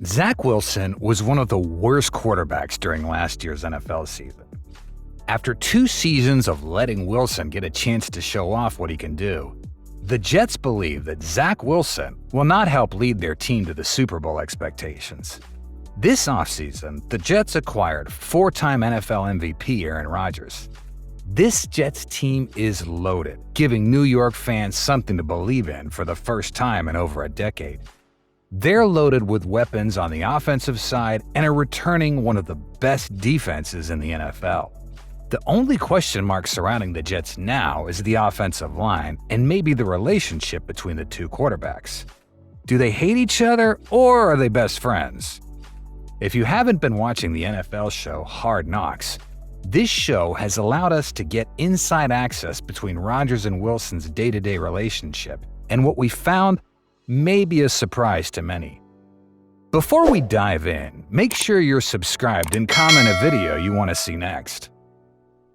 Zach Wilson was one of the worst quarterbacks during last year's NFL season. After 2 seasons of letting Wilson get a chance to show off what he can do, the Jets believe that Zach Wilson will not help lead their team to the Super Bowl expectations. This offseason, the Jets acquired 4-time NFL MVP Aaron Rodgers. This Jets team is loaded, giving New York fans something to believe in for the first time in over a decade. They're loaded with weapons on the offensive side and are returning one of the best defenses in the NFL. The only question mark surrounding the Jets now is the offensive line and maybe the relationship between the two quarterbacks. Do they hate each other or are they best friends? If you haven't been watching the NFL show Hard Knocks, this show has allowed us to get inside access between Rodgers and Wilson's day-to-day relationship, and what we found may be a surprise to many. Before we dive in, make sure you're subscribed and comment a video you want to see next.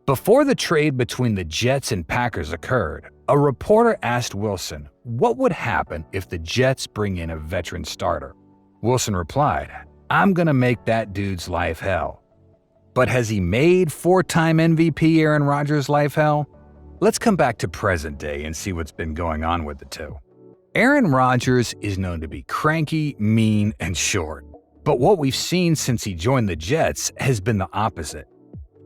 Before the trade between the Jets and Packers occurred, a reporter asked Wilson what would happen if the Jets bring in a veteran starter. Wilson replied, "I'm gonna make that dude's life hell." But has he made 4-time MVP Aaron Rodgers' life hell? Let's come back to present day and see what's been going on with the two. Aaron Rodgers is known to be cranky, mean, and short. But what we've seen since he joined the Jets has been the opposite.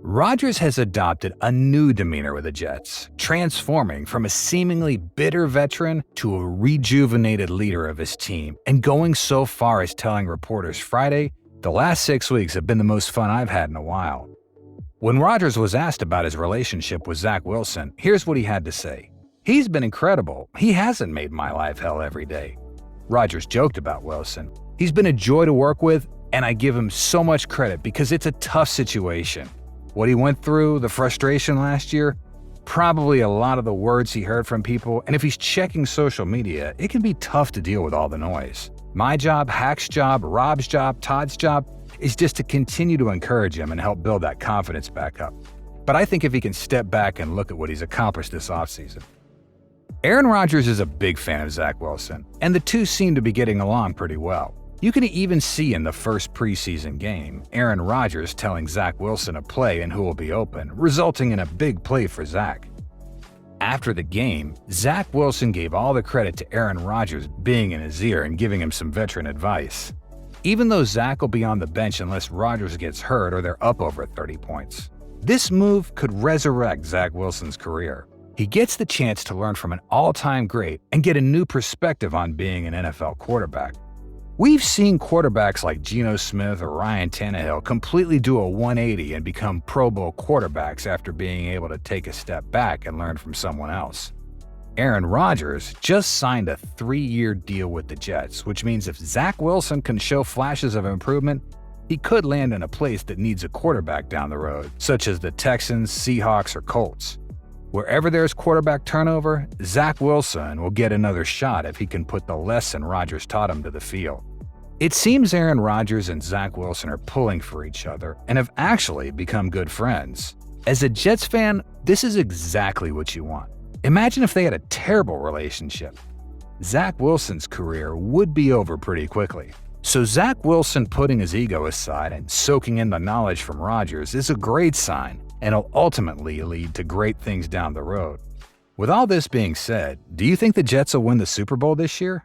Rodgers has adopted a new demeanor with the Jets, transforming from a seemingly bitter veteran to a rejuvenated leader of his team, and going so far as telling reporters Friday, "The last 6 weeks have been the most fun I've had in a while." When Rodgers was asked about his relationship with Zach Wilson, here's what he had to say. "He's been incredible. He hasn't made my life hell every day." Rodgers joked about Wilson. "He's been a joy to work with, and I give him so much credit because it's a tough situation. What he went through, the frustration last year, probably a lot of the words he heard from people, and if he's checking social media, it can be tough to deal with all the noise. My job, Hack's job, Rob's job, Todd's job is just to continue to encourage him and help build that confidence back up. But I think if he can step back and look at what he's accomplished this offseason." Aaron Rodgers is a big fan of Zach Wilson, and the two seem to be getting along pretty well. You can even see in the first preseason game, Aaron Rodgers telling Zach Wilson a play and who will be open, resulting in a big play for Zach. After the game, Zach Wilson gave all the credit to Aaron Rodgers being in his ear and giving him some veteran advice. Even though Zach will be on the bench unless Rodgers gets hurt or they're up over 30 points. This move could resurrect Zach Wilson's career. He gets the chance to learn from an all-time great and get a new perspective on being an NFL quarterback. We've seen quarterbacks like Geno Smith or Ryan Tannehill completely do a 180 and become Pro Bowl quarterbacks after being able to take a step back and learn from someone else. Aaron Rodgers just signed a 3-year deal with the Jets, which means if Zach Wilson can show flashes of improvement, he could land in a place that needs a quarterback down the road, such as the Texans, Seahawks, or Colts. Wherever there's quarterback turnover, Zach Wilson will get another shot if he can put the lesson Rodgers taught him to the field. It seems Aaron Rodgers and Zach Wilson are pulling for each other and have actually become good friends. As a Jets fan, this is exactly what you want. Imagine if they had a terrible relationship. Zach Wilson's career would be over pretty quickly. So Zach Wilson putting his ego aside and soaking in the knowledge from Rodgers is a great sign, and will ultimately lead to great things down the road. With all this being said, do you think the Jets will win the Super Bowl this year?